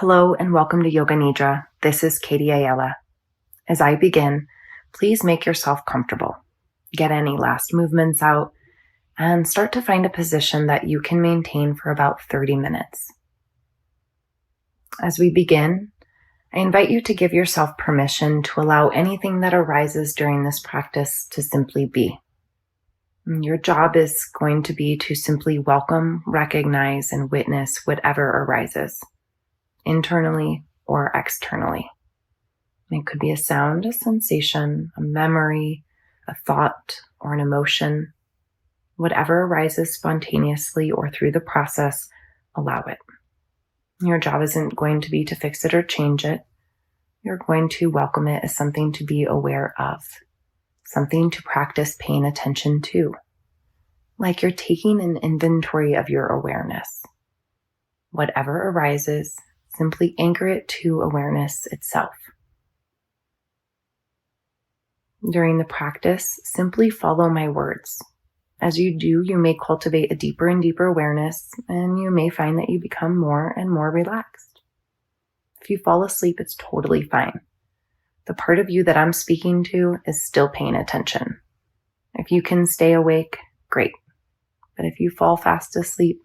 Hello and welcome to Yoga Nidra. This is Katie Ayala. As I begin, please make yourself comfortable. Get any last movements out and start to find a position that you can maintain for about 30 minutes. As we begin, I invite you to give yourself permission to allow anything that arises during this practice to simply be. Your job is going to be to simply welcome, recognize, and witness whatever arises, internally or externally. It could be a sound, a sensation, a memory, a thought, or an emotion. Whatever arises spontaneously or through the process, allow it. Your job isn't going to be to fix it or change it. You're going to welcome it as something to be aware of, something to practice paying attention to, like you're taking an inventory of your awareness. Whatever arises, simply anchor it to awareness itself. During the practice, simply follow my words. As you do, you may cultivate a deeper and deeper awareness, and you may find that you become more and more relaxed. If you fall asleep, it's totally fine. The part of you that I'm speaking to is still paying attention. If you can stay awake, great. But if you fall fast asleep,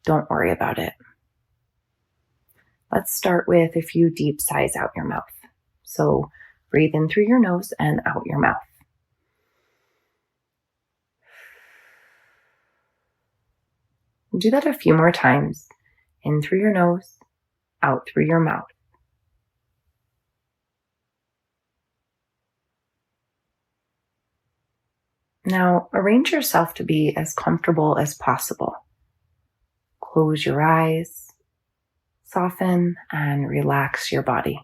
don't worry about it. Let's start with a few deep sighs out your mouth. So breathe in through your nose and out your mouth. Do that a few more times. In through your nose, out through your mouth. Now, arrange yourself to be as comfortable as possible. Close your eyes, soften, and relax your body.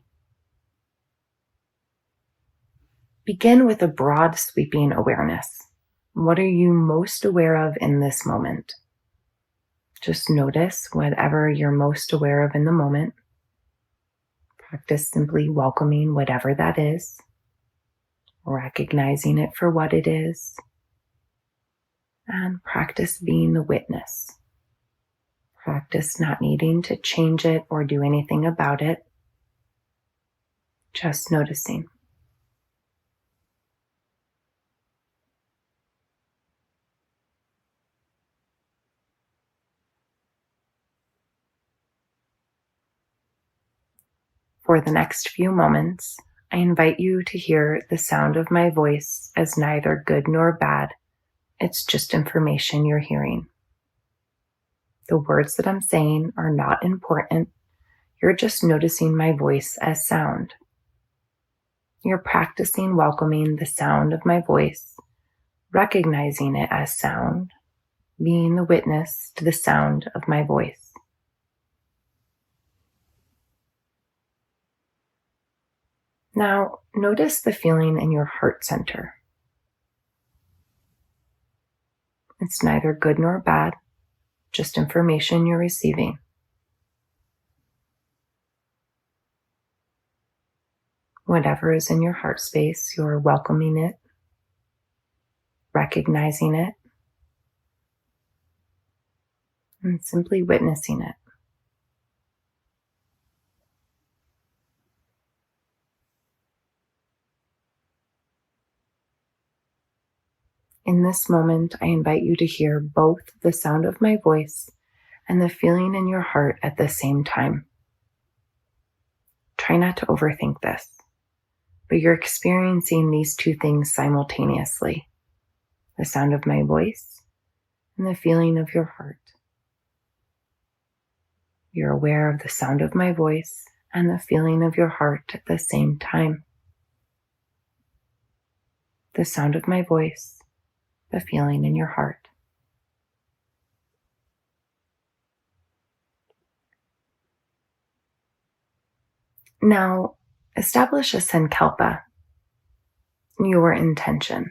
Begin with a broad, sweeping awareness. What are you most aware of in this moment? Just notice whatever you're most aware of in the moment. Practice simply welcoming whatever that is, recognizing it for what it is, and practice being the witness. Practice not needing to change it or do anything about it, just noticing. For the next few moments, I invite you to hear the sound of my voice as neither good nor bad. It's just information you're hearing. The words that I'm saying are not important. You're just noticing my voice as sound. You're practicing welcoming the sound of my voice, recognizing it as sound, being the witness to the sound of my voice. Now, notice the feeling in your heart center. It's neither good nor bad, just information you're receiving. Whatever is in your heart space, you're welcoming it, recognizing it, and simply witnessing it. In this moment, I invite you to hear both the sound of my voice and the feeling in your heart at the same time. Try not to overthink this, but you're experiencing these two things simultaneously: the sound of my voice and the feeling of your heart. You're aware of the sound of my voice and the feeling of your heart at the same time. The sound of my voice, the feeling in your heart. Now, establish a sankalpa, your intention.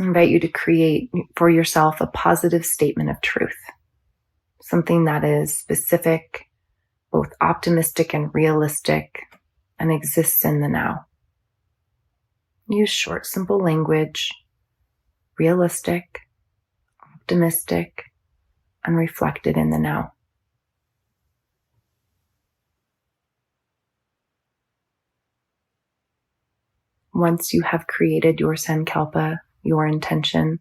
I invite you to create for yourself a positive statement of truth, something that is specific, both optimistic and realistic, and exists in the now. Use short, simple language, realistic, optimistic, and reflected in the now. Once you have created your sankalpa, your intention,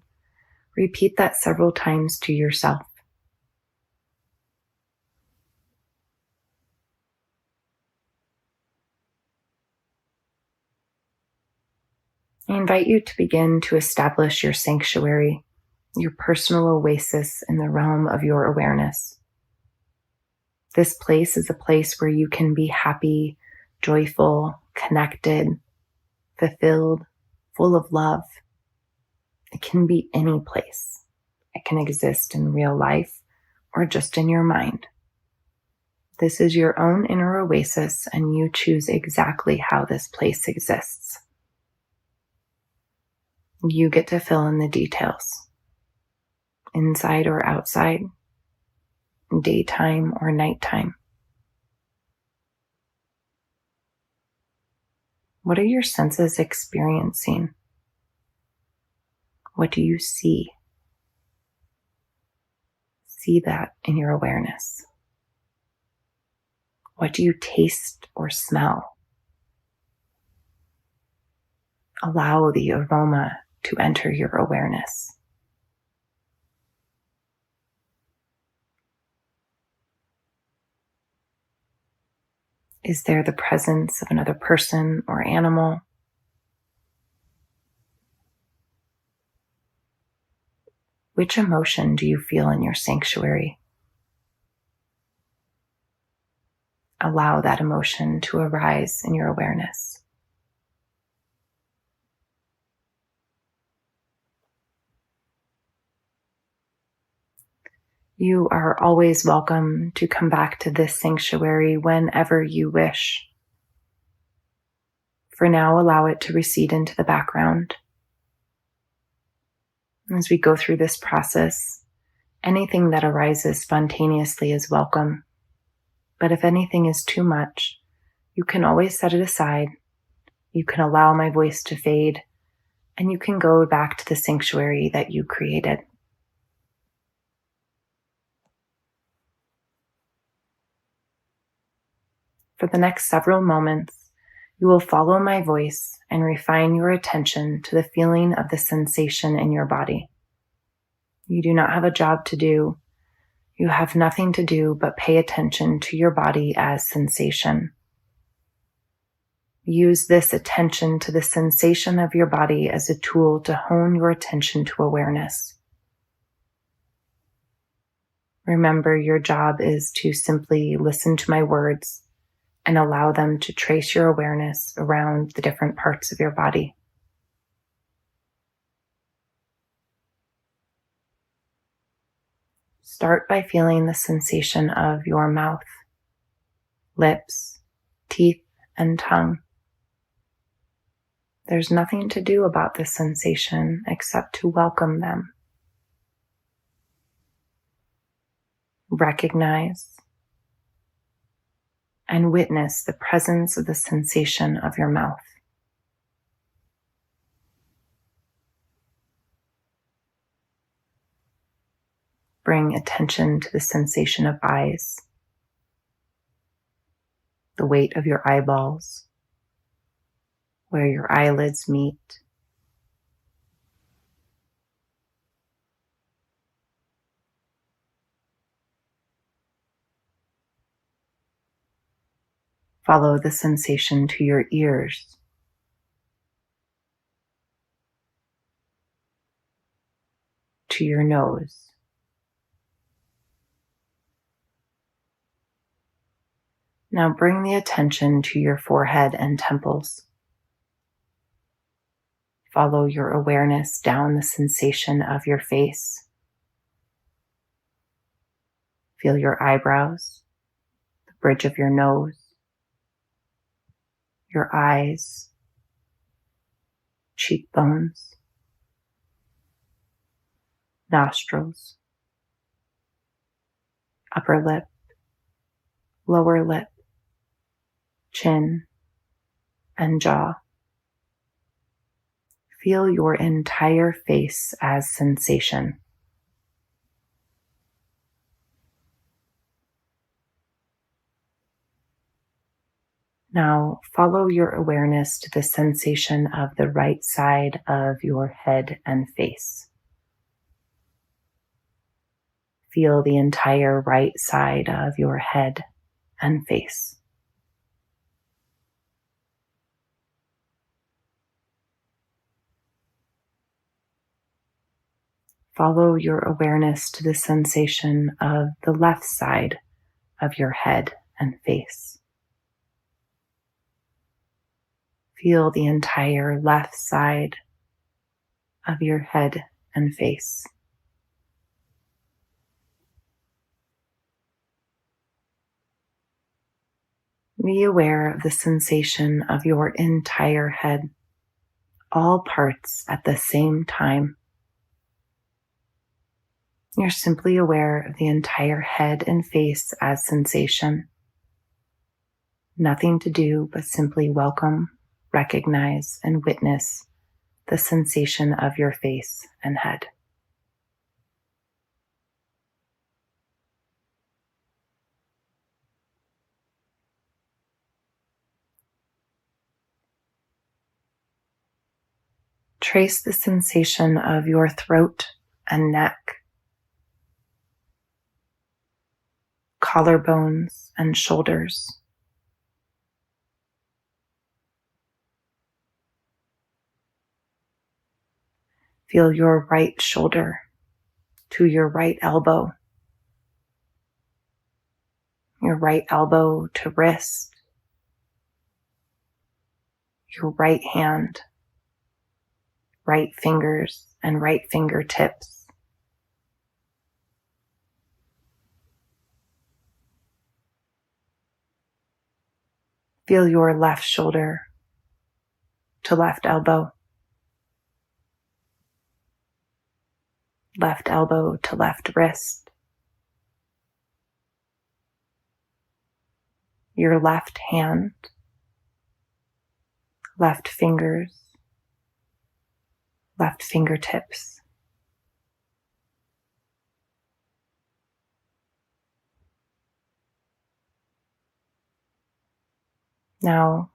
repeat that several times to yourself. I invite you to begin to establish your sanctuary, your personal oasis in the realm of your awareness. This place is a place where you can be happy, joyful, connected, fulfilled, full of love. It can be any place. It can exist in real life or just in your mind. This is your own inner oasis, and you choose exactly how this place exists. You get to fill in the details, inside or outside, daytime or nighttime. What are your senses experiencing? What do you see? See that in your awareness. What do you taste or smell? Allow the aroma to enter your awareness. Is there the presence of another person or animal? Which emotion do you feel in your sanctuary? Allow that emotion to arise in your awareness. You are always welcome to come back to this sanctuary whenever you wish. For now, allow it to recede into the background. As we go through this process, anything that arises spontaneously is welcome. But if anything is too much, you can always set it aside. You can allow my voice to fade, and you can go back to the sanctuary that you created. For the next several moments, you will follow my voice and refine your attention to the feeling of the sensation in your body. You do not have a job to do. You have nothing to do but pay attention to your body as sensation. Use this attention to the sensation of your body as a tool to hone your attention to awareness. Remember, your job is to simply listen to my words and allow them to trace your awareness around the different parts of your body. Start by feeling the sensation of your mouth, lips, teeth, and tongue. There's nothing to do about this sensation except to welcome them. Recognize and witness the presence of the sensation of your mouth. Bring attention to the sensation of eyes, the weight of your eyeballs, where your eyelids meet. Follow the sensation to your ears, to your nose, now bring the attention to your forehead and temples. Follow your awareness down the sensation of your face. Feel your eyebrows, the bridge of your nose, your eyes, cheekbones, nostrils, upper lip, lower lip, chin, and jaw. Feel your entire face as sensation. Now follow your awareness to the sensation of the right side of your head and face. Feel the entire right side of your head and face. Follow your awareness to the sensation of the left side of your head and face. Feel the entire left side of your head and face. Be aware of the sensation of your entire head, all parts at the same time. You're simply aware of the entire head and face as sensation. Nothing to do but simply welcome, recognize, and witness the sensation of your face and head. Trace the sensation of your throat and neck, collarbones and shoulders. Feel your right shoulder to your right elbow, your right elbow to wrist, your right hand, right fingers and right fingertips. Feel your left shoulder to left elbow to left wrist, your left hand, left fingers, left fingertips. Now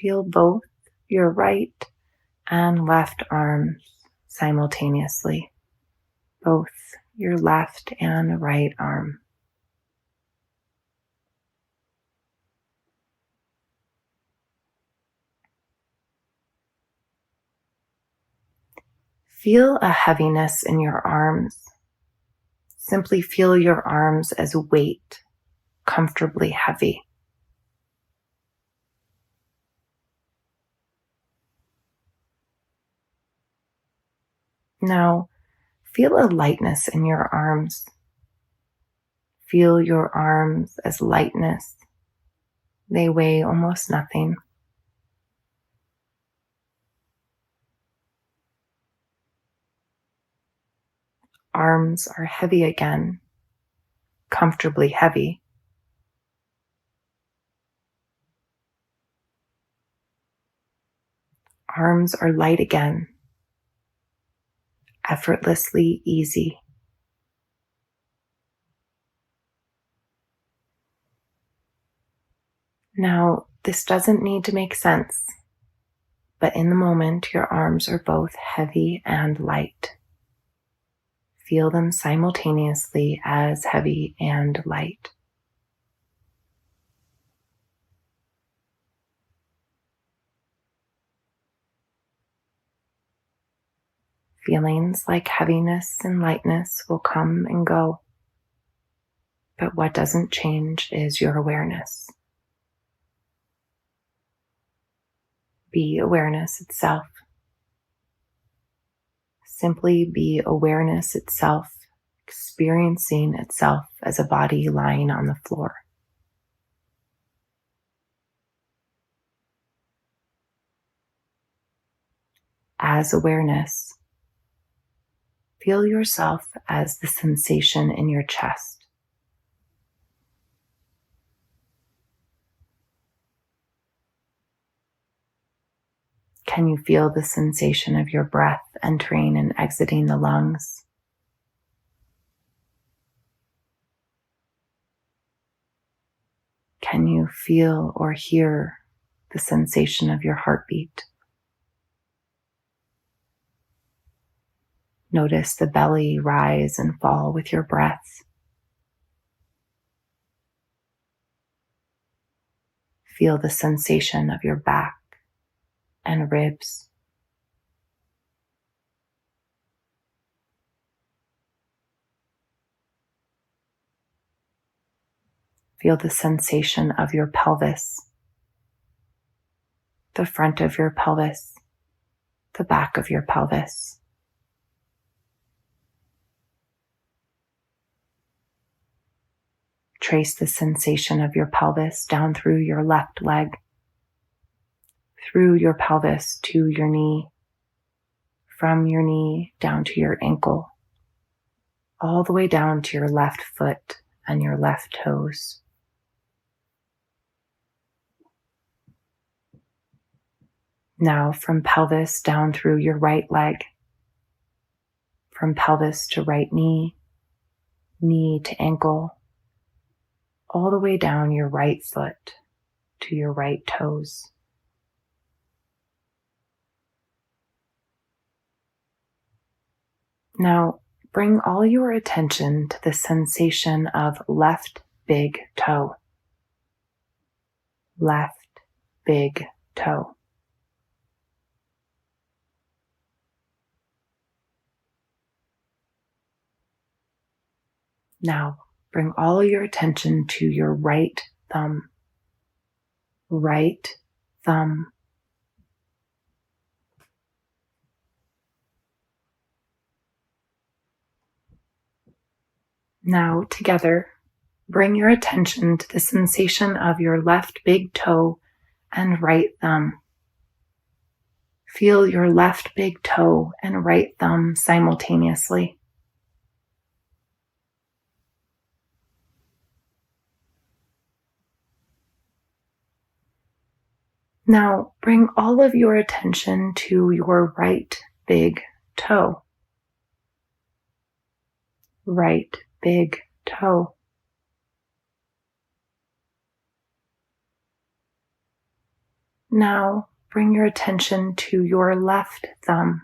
feel both your right and left arms simultaneously, both your left and right arm. Feel a heaviness in your arms. Simply feel your arms as weight, comfortably heavy. Now, feel a lightness in your arms. Feel your arms as lightness. They weigh almost nothing. Arms are heavy again, comfortably heavy. Arms are light again, effortlessly easy. Now, this doesn't need to make sense, but in the moment, your arms are both heavy and light. Feel them simultaneously as heavy and light. Feelings like heaviness and lightness will come and go, but what doesn't change is your awareness. Be awareness itself. Simply be awareness itself, experiencing itself as a body lying on the floor. As awareness, feel yourself as the sensation in your chest. Can you feel the sensation of your breath entering and exiting the lungs? Can you feel or hear the sensation of your heartbeat. Notice the belly rise and fall with your breath. Feel the sensation of your back and ribs. Feel the sensation of your pelvis, the front of your pelvis, the back of your pelvis. Trace the sensation of your pelvis down through your left leg, through your pelvis to your knee, from your knee down to your ankle, all the way down to your left foot and your left toes. Now from pelvis down through your right leg, from pelvis to right knee, knee to ankle, all the way down your right foot to your right toes. Now bring all your attention to the sensation of left big toe. Left big toe. Now bring all your attention to your right thumb. Right thumb. Now together, bring your attention to the sensation of your left big toe and right thumb. Feel your left big toe and right thumb simultaneously. Now bring all of your attention to your right big toe. Right big toe. Now bring your attention to your left thumb.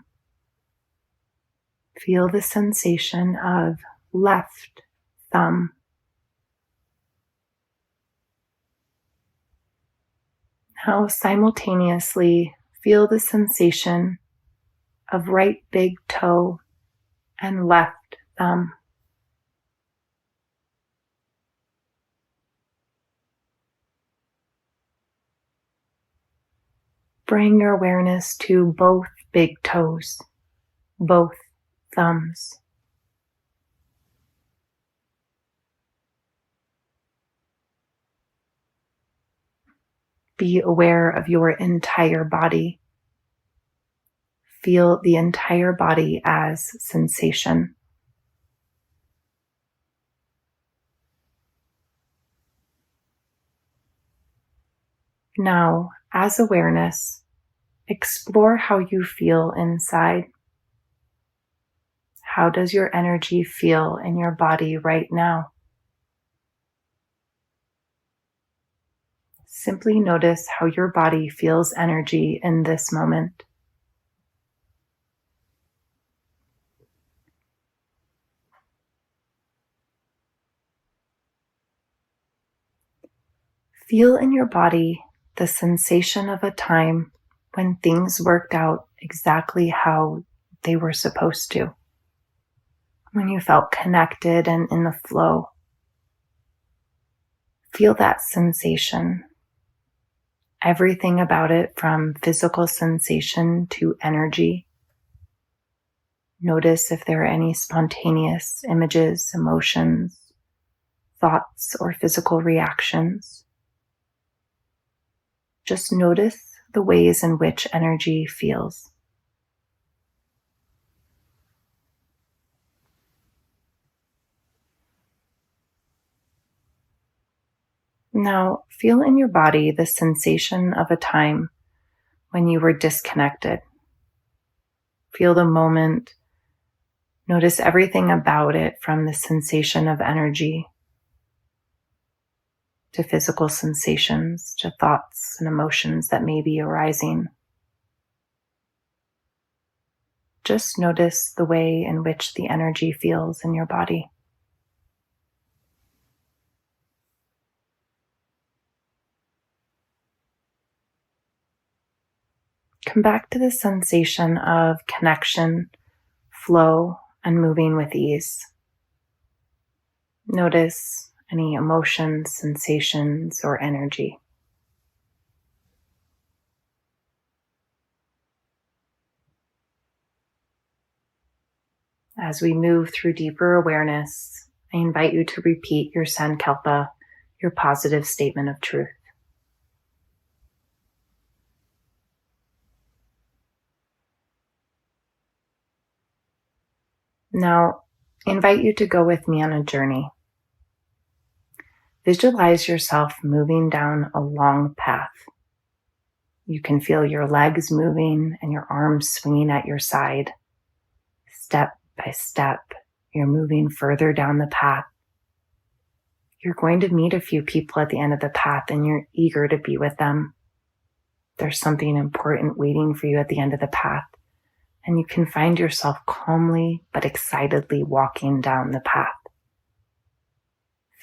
Feel the sensation of left thumb. Now simultaneously feel the sensation of right big toe and left thumb. Bring your awareness to both big toes, both thumbs. Be aware of your entire body. Feel the entire body as sensation. Now, as awareness, explore how you feel inside. How does your energy feel in your body right now? Simply notice how your body feels energy in this moment. Feel in your body the sensation of a time when things worked out exactly how they were supposed to. When you felt connected and in the flow. Feel that sensation. Everything about it, from physical sensation to energy. Notice if there are any spontaneous images, emotions, thoughts, or physical reactions. Just notice the ways in which energy feels. Now, feel in your body the sensation of a time when you were disconnected. Feel the moment. Notice everything about it, from the sensation of energy to physical sensations, to thoughts and emotions that may be arising. Just notice the way in which the energy feels in your body. Come back to the sensation of connection, flow, and moving with ease. Notice any emotions, sensations, or energy. As we move through deeper awareness, I invite you to repeat your Sankalpa, your positive statement of truth. Now, I invite you to go with me on a journey. Visualize yourself moving down a long path. You can feel your legs moving and your arms swinging at your side. Step by step, you're moving further down the path. You're going to meet a few people at the end of the path and you're eager to be with them. There's something important waiting for you at the end of the path, and you can find yourself calmly but excitedly walking down the path.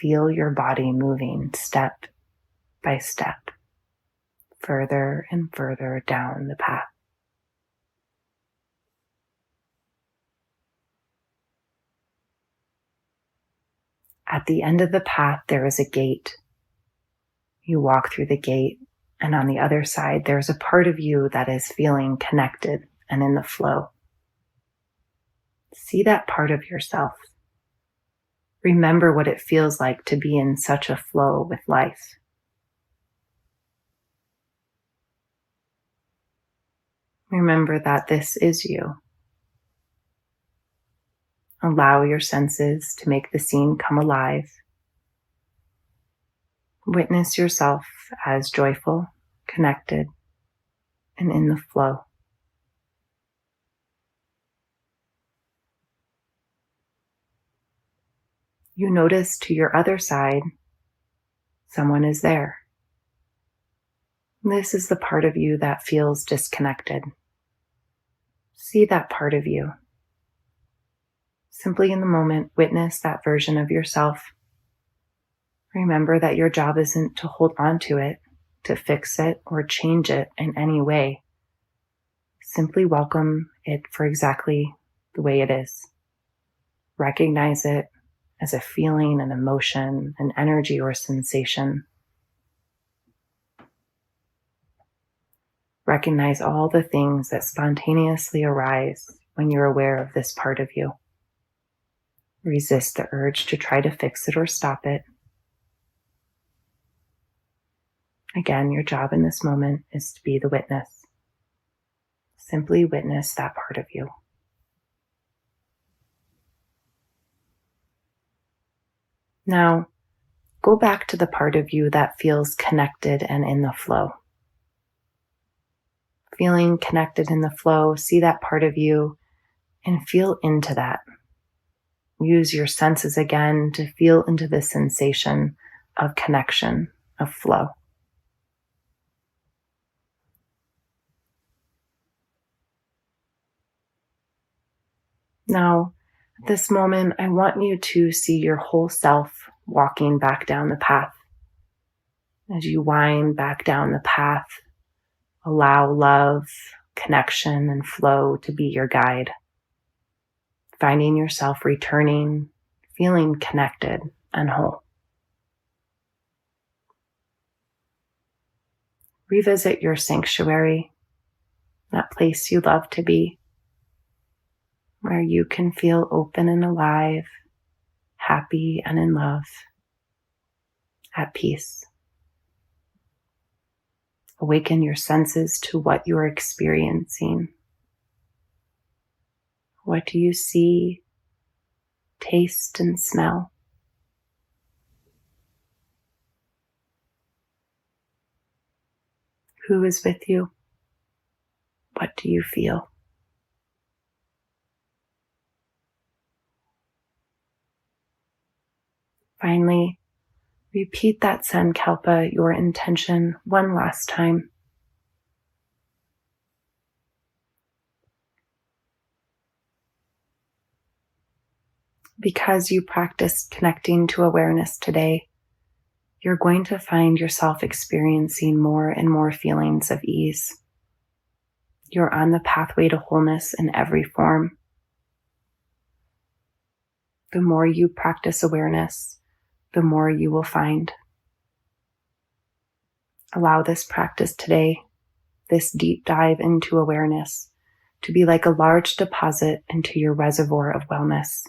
Feel your body moving step by step, further and further down the path. At the end of the path, there is a gate. You walk through the gate, and on the other side, there's a part of you that is feeling connected and in the flow. See that part of yourself. Remember what it feels like to be in such a flow with life. Remember that this is you. Allow your senses to make the scene come alive. Witness yourself as joyful, connected, and in the flow. You notice to your other side, someone is there. This is the part of you that feels disconnected. See that part of you. Simply in the moment, witness that version of yourself. Remember that your job isn't to hold on to it, to fix it, or change it in any way. Simply welcome it for exactly the way it is. Recognize it as a feeling, an emotion, an energy, or sensation. Recognize all the things that spontaneously arise when you're aware of this part of you. Resist the urge to try to fix it or stop it. Again, your job in this moment is to be the witness. Simply witness that part of you. Now, go back to the part of you that feels connected and in the flow. Feeling connected in the flow, see that part of you and feel into that. Use your senses again to feel into the sensation of connection, of flow. Now, at this moment, I want you to see your whole self walking back down the path. As you wind back down the path, allow love, connection, and flow to be your guide. Finding yourself returning, feeling connected and whole. Revisit your sanctuary, that place you love to be, where you can feel open and alive, happy and in love, at peace. Awaken your senses to what you are experiencing. What do you see, taste, and smell? Who is with you? What do you feel? Finally, Repeat that Sankalpa, your intention, one last time. Because you practiced connecting to awareness today, you're going to find yourself experiencing more and more feelings of ease. You're on the pathway to wholeness in every form. The more you practice awareness, the more you will find. Allow this practice today, this deep dive into awareness, to be like a large deposit into your reservoir of wellness.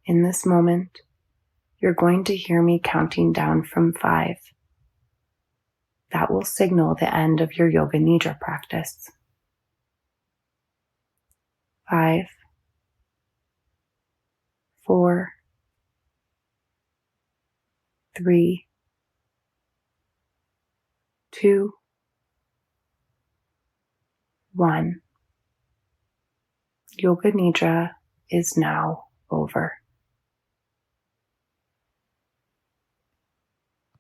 In this moment, you're going to hear me counting down from 5. That will signal the end of your Yoga Nidra practice. 5, 4, 3, 2, 1. Yoga Nidra is now over.